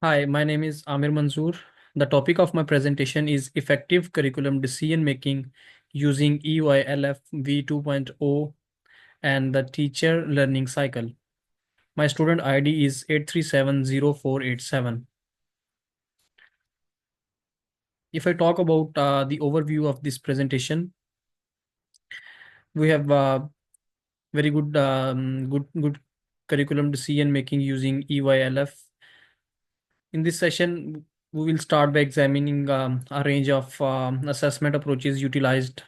Hi, my name is Amir Manzoor. The topic of my presentation is effective curriculum decision making using EYLF v2.0 and the teacher learning cycle. My student ID is 8370487. If I talk about the overview of this presentation, we have very good curriculum decision making using EYLF. In this session, we will start by examining a range of assessment approaches utilized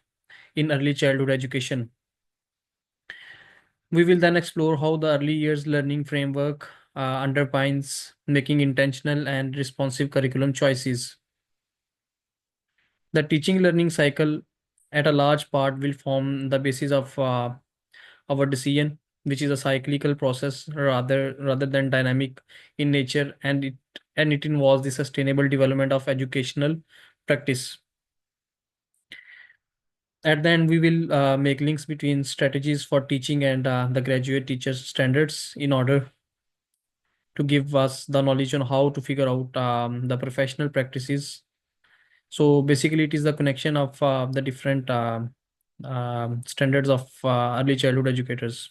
in early childhood education. We will then explore how the early years learning framework underpins making intentional and responsive curriculum choices. The teaching learning cycle, at a large part, will form the basis of our decision, which is a cyclical process rather than dynamic in nature, and it involves the sustainable development of educational practice. At the end, we will make links between strategies for teaching and the graduate teachers standards in order to give us the knowledge on how to figure out the professional practices. So basically, it is the connection of the different standards of early childhood educators.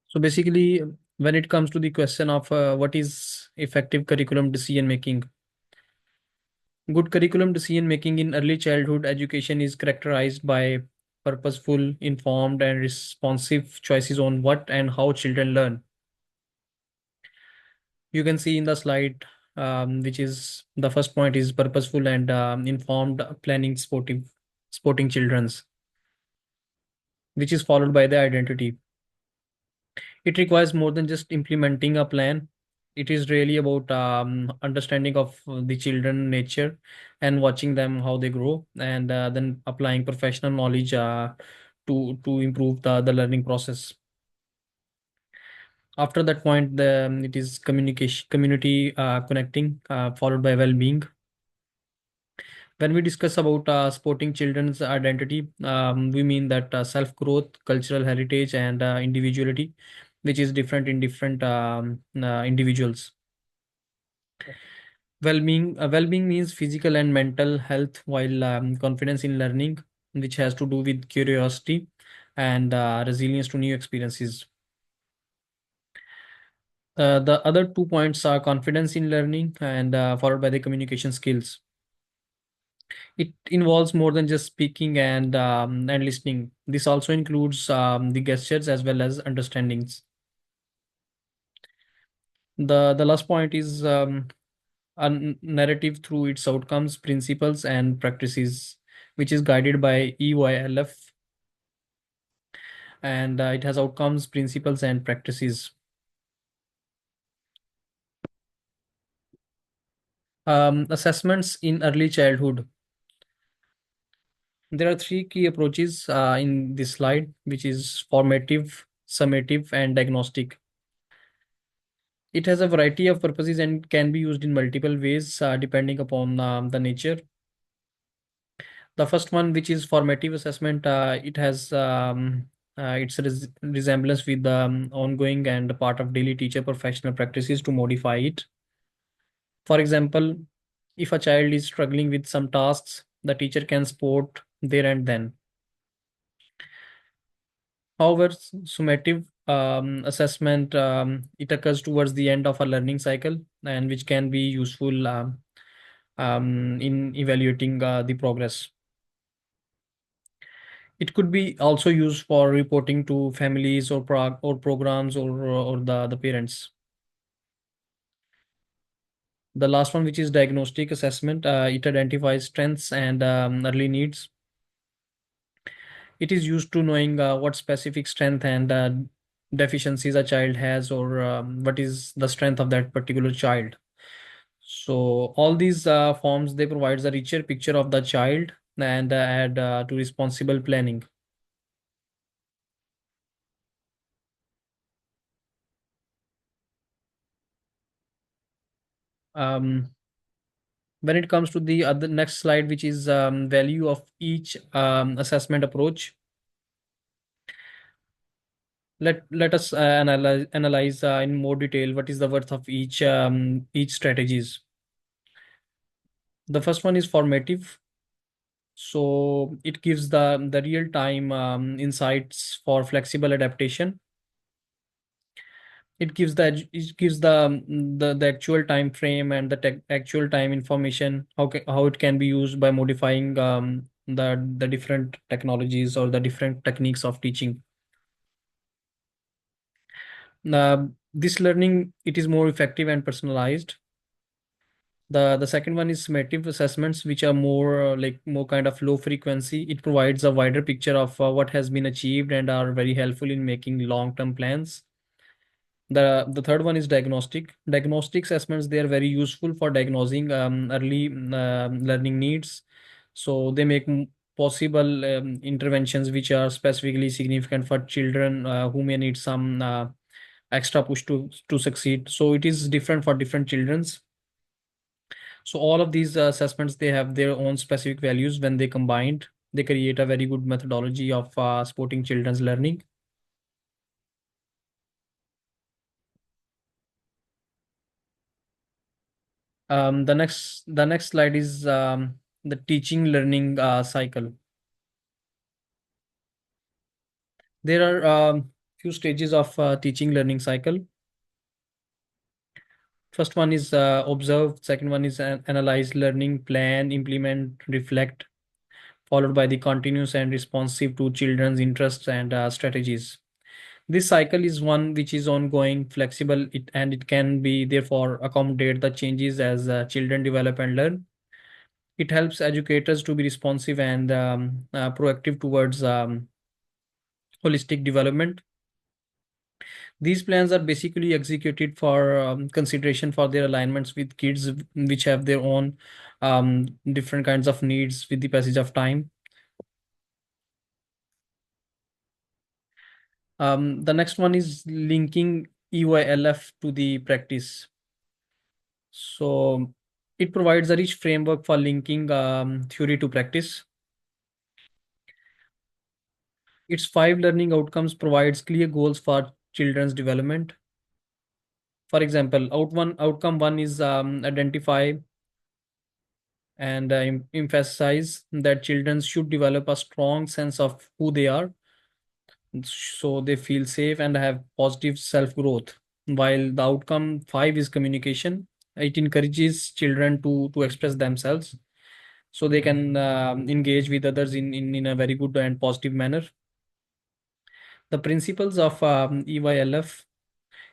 So basically, when it comes to the question of what is effective curriculum decision making, good curriculum decision making in early childhood education is characterized by purposeful, informed, and responsive choices on what and how children learn. You can see in the slide, which is the first point is purposeful and informed planning sporting children's, which is followed by the identity. It requires more than just implementing a plan. It is really about understanding of the children nature and watching them how they grow, and then applying professional knowledge to improve the learning process. After that point, it is communication community connecting, followed by well-being. When we discuss about sporting children's identity, we mean that self-growth, cultural heritage, and individuality, which is different in different individuals. Well-being means physical and mental health, while confidence in learning, which has to do with curiosity and resilience to new experiences. The other 2 points are confidence in learning and followed by the communication skills. It involves more than just speaking and listening. This also includes the gestures as well as understandings. The last point is narrative through its outcomes, principles, and practices, which is guided by EYLF, and it has outcomes, principles, and practices. Assessments in early childhood. There are three key approaches in this slide, which is formative, summative, and diagnostic. It has a variety of purposes and can be used in multiple ways depending upon the nature. The first one, which is formative assessment, it has its resemblance with the ongoing and part of daily teacher professional practices to modify it. For example, if a child is struggling with some tasks, the teacher can support there and then. However, summative assessment, it occurs towards the end of a learning cycle and which can be useful in evaluating the progress. It could be also used for reporting to families or programs or the parents. The last one, which is diagnostic assessment, it identifies strengths and early needs. It is used to knowing what specific strength and deficiencies a child has, or what is the strength of that particular child. So all these forms, they provides a richer picture of the child and add to responsible planning. Um, when it comes to the other next slide, which is value of each assessment approach. Let us analyze in more detail what is the worth of each strategies. The first one is formative. So it gives the real time insights for flexible adaptation. It gives the actual time frame and the actual time information, how it can be used by modifying the different technologies or the different techniques of teaching. This learning, it is more effective and personalized. The second one is summative assessments, which are more like more kind of low frequency. It provides a wider picture of what has been achieved and are very helpful in making long term plans. The third one is diagnostic assessments. They are very useful for diagnosing early learning needs. So they make possible interventions which are specifically significant for children who may need some extra push to succeed. So it is different for different children's. So all of these assessments, they have their own specific values. When they combined, they create a very good methodology of supporting children's learning. The next slide is the teaching learning cycle. There are few stages of teaching learning cycle. First one is observe. Second one is analyze, learning, plan, implement, reflect, followed by the continuous and responsive to children's interests and strategies. This cycle is one which is ongoing, flexible, and it can be therefore accommodate the changes as children develop and learn. It helps educators to be responsive and proactive towards holistic development. These plans are basically executed for consideration for their alignments with kids which have their own different kinds of needs with the passage of time. The next one is linking EYLF to the practice. So it provides a rich framework for linking theory to practice. Its five learning outcomes provides clear goals for children's development. For example, outcome one is identify and emphasize that children should develop a strong sense of who they are, so they feel safe and have positive self growth. While the outcome five is communication, it encourages children to express themselves so they can engage with others in a very good and positive manner. The principles of EYLF,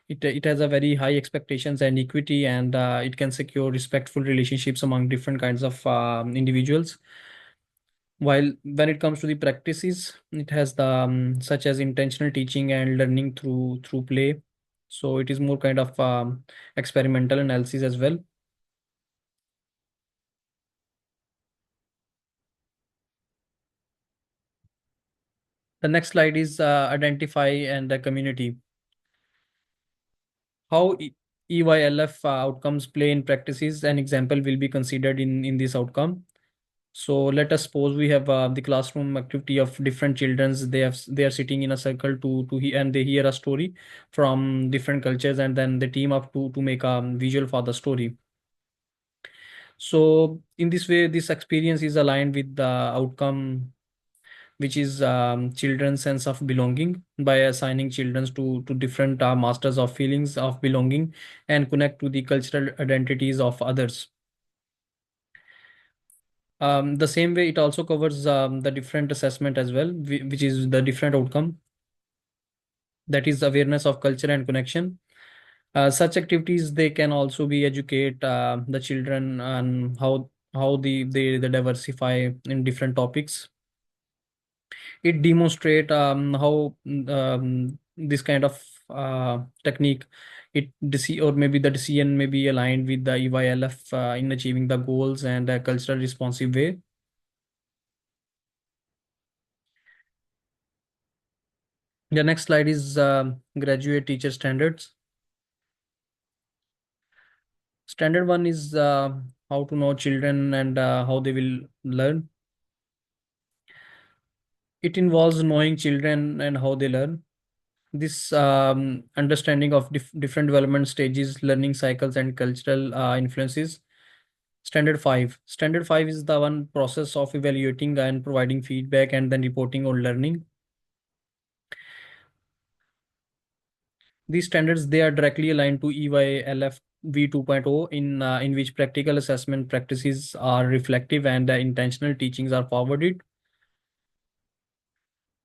it has a very high expectations and equity, and it can secure respectful relationships among different kinds of individuals. While when it comes to the practices, it has the such as intentional teaching and learning through play. So it is more kind of experimental analysis as well. The next slide is identify and the community. How EYLF outcomes play in practices. An example will be considered in this outcome. So let us suppose we have the classroom activity of different childrens. They are sitting in a circle and they hear a story from different cultures, and then they team up to make a visual for the story. So in this way, this experience is aligned with the outcome, which is children's sense of belonging, by assigning children to different masters of feelings of belonging and connect to the cultural identities of others. The same way, it also covers the different assessment as well, which is the different outcome, that is awareness of culture and connection. Such activities, they can also be educate the children on how they diversify in different topics. It demonstrate how this kind of technique, or maybe the decision may be aligned with the EYLF in achieving the goals and a cultural responsive way. The next slide is graduate teacher standards. Standard one is how to know children and how they will learn. It involves knowing children and how they learn. This understanding of different development stages, learning cycles, and cultural influences. Standard 5. Standard 5 is the one process of evaluating and providing feedback and then reporting on learning. These standards, they are directly aligned to EYLF V 2.0, in which practical assessment practices are reflective and intentional teachings are forwarded.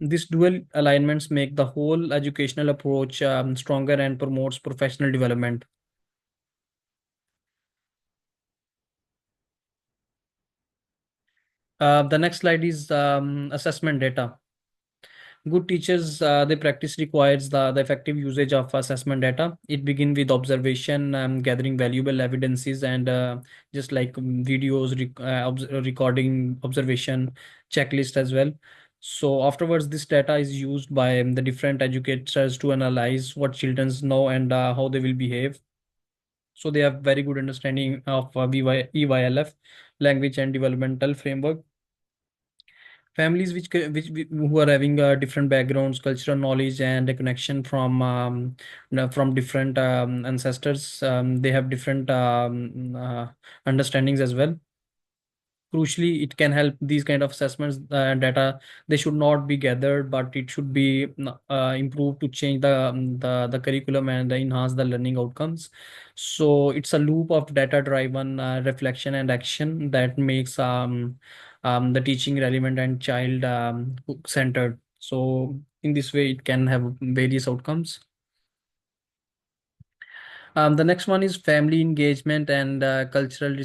These dual alignments make the whole educational approach stronger and promotes professional development. The next slide is assessment data. Good teachers, they practice requires the effective usage of assessment data. It begins with observation, gathering valuable evidences, and just like videos, recording, observation, checklist as well. So afterwards, this data is used by the different educators to analyze what children know and how they will behave. So they have very good understanding of EYLF, language and developmental framework. Families who are having different backgrounds, cultural knowledge, and a connection from from different ancestors, they have different understandings as well. Crucially, it can help these kind of assessments data. They should not be gathered, but it should be improved to change the curriculum and enhance the learning outcomes. So it's a loop of data driven reflection and action that makes the teaching relevant and child centered. So in this way it can have various outcomes. The next one is family engagement and cultural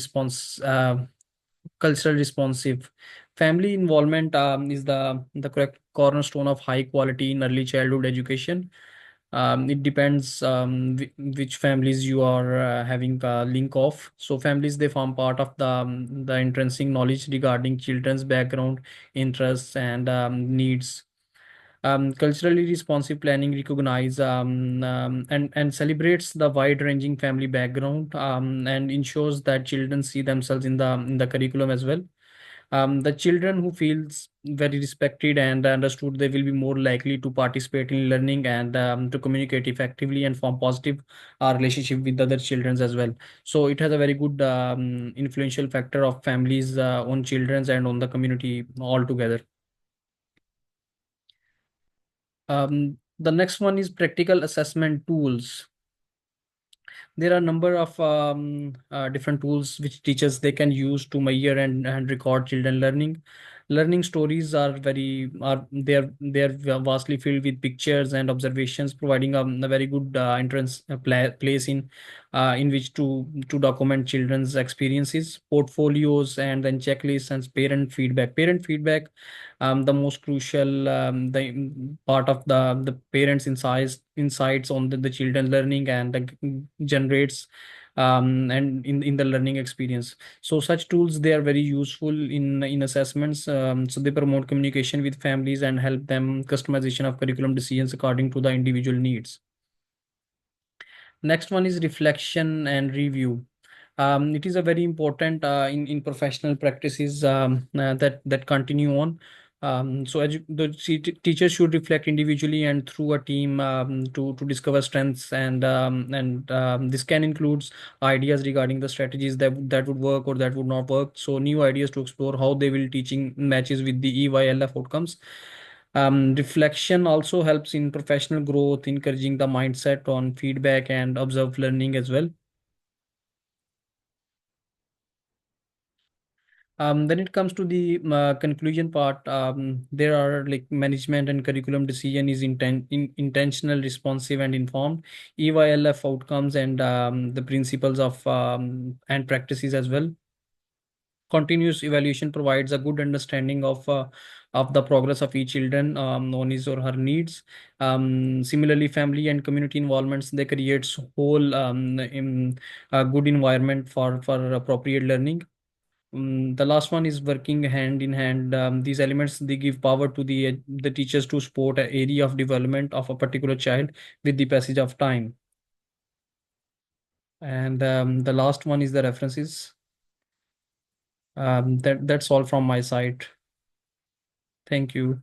responsive. Family involvement is the correct cornerstone of high quality in early childhood education. It depends which families you are having a link of. So families, they form part of the intrinsic knowledge regarding children's background, interests, and needs. Culturally responsive planning recognize and celebrates the wide-ranging family background and ensures that children see themselves in the curriculum as well. The children who feels very respected and understood, they will be more likely to participate in learning and to communicate effectively and form positive relationship with other children as well. So it has a very good influential factor of families on children's and on the community altogether. The next one is practical assessment tools. There are a number of different tools which teachers they can use to measure and record children learning stories are very are they are vastly filled with pictures and observations, providing a very good entrance place in which to document children's experiences, portfolios, and then checklists and parent feedback. The most crucial part of the parents insights on the children learning and generates and in the learning experience. So such tools, they are very useful in assessments. So they promote communication with families and help them customization of curriculum decisions according to the individual needs. Next one is reflection and review. It is a very important in professional practices that continue on. Teachers should reflect individually and through a team to discover strengths and this can includes ideas regarding the strategies that would work or that would not work. So new ideas to explore how they will teaching matches with the EYLF outcomes. Reflection also helps in professional growth, encouraging the mindset on feedback and observed learning as well. Then it comes to the conclusion part. There are like management and curriculum decision is intentional, responsive, and informed. EYLF outcomes and the principles of and practices as well. Continuous evaluation provides a good understanding of the progress of each children on his or her needs. Similarly, family and community involvements, they creates whole in a good environment for appropriate learning. The last one is working hand in hand. These elements, they give power to the teachers to support an area of development of a particular child with the passage of time. And the last one is the references. That's all from my side. Thank you.